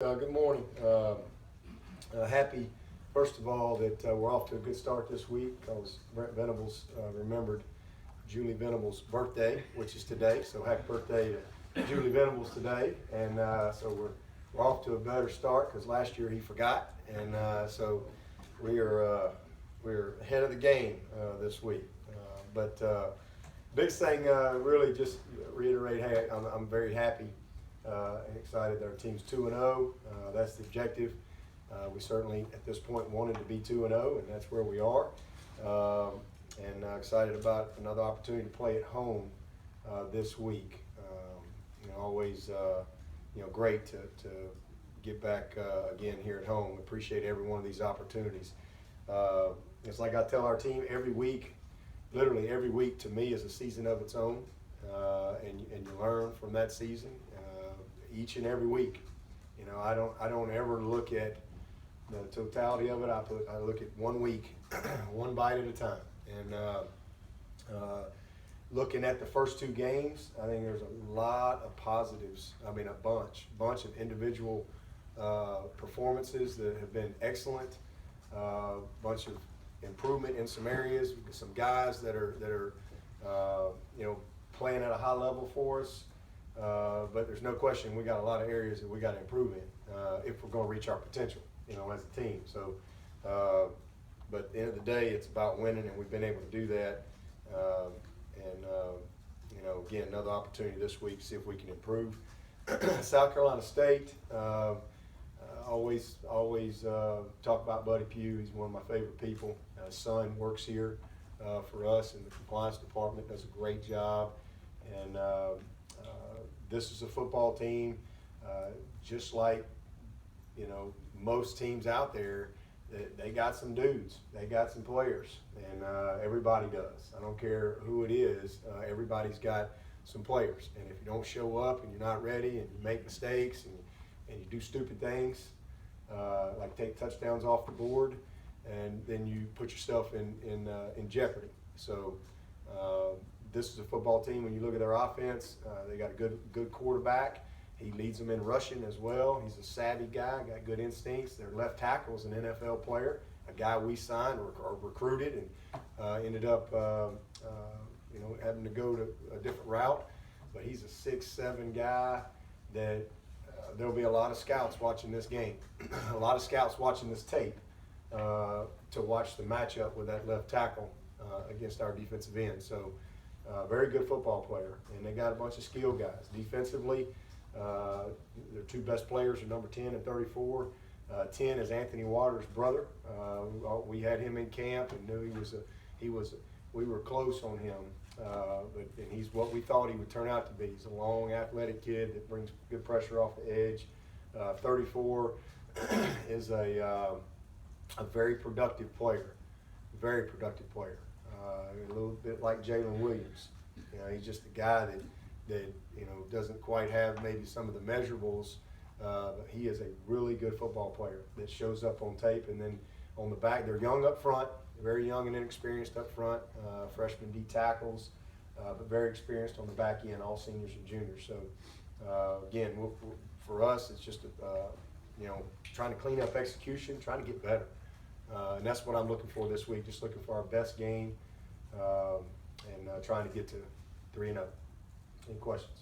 Good morning. Happy, first of all, that we're off to a good start this week because Brent Venables remembered Julie Venables' birthday, which is today. So happy birthday to Julie Venables today. And so we're off to a better start because last year he forgot. And so we're ahead of the game this week. But biggest thing, really just reiterate, hey, I'm very happy and excited that our team's 2-0. That's the objective. We certainly, at this point, wanted to be 2-0, and that's where we are. And excited about another opportunity to play at home this week. Always, great to get back again here at home. Appreciate every one of these opportunities. It's like I tell our team every week, literally every week to me is a season of its own, and you learn from that season each and every week. I don't ever look at the totality of it. I look at 1 week, one bite at a time. And looking at the first 2 games, I think there's a lot of positives. I mean, a bunch of individual performances that have been excellent. Bunch of improvement in some areas. Some guys that are playing at a high level for us. But there's no question we got a lot of areas that we got to improve in if we're going to reach our potential, as a team. So, but at the end of the day, it's about winning, and we've been able to do that. Again, another opportunity this week to see if we can improve. South Carolina State, always talk about Buddy Pugh. He's one of my favorite people. His son works here for us in the compliance department, does a great job. And this is a football team, just like most teams out there. They got some dudes, they got some players, and everybody does. I don't care who it is. Everybody's got some players, and if you don't show up and you're not ready, and you make mistakes and you do stupid things, like take touchdowns off the board, and then you put yourself in jeopardy. So. This is a football team. When you look at their offense, they got a good quarterback. He leads them in rushing as well. He's a savvy guy, got good instincts. Their left tackle is an NFL player, a guy we signed or recruited, and ended up having to go to a different route. But he's a 6'7" guy that there'll be a lot of scouts watching this game, a lot of scouts watching this tape to watch the matchup with that left tackle against our defensive end. So. Very good football player, and they got a bunch of skill guys. Defensively, their 2 best players are number 10 and 34. 10 is Anthony Waters' brother. We had him in camp and knew we were close on him, and he's what we thought he would turn out to be. He's a long, athletic kid that brings good pressure off the edge. 34 is a very productive player, a little bit like Jalen Williams. He's just a guy that doesn't quite have maybe some of the measurables, but he is a really good football player that shows up on tape. And then on the back, they're young up front, very young and inexperienced up front, freshman D tackles, but very experienced on the back end, all seniors and juniors. So again, for us, it's just trying to clean up execution, trying to get better. And that's what I'm looking for this week, just looking for our best game. And trying to get to 3-0. Any questions?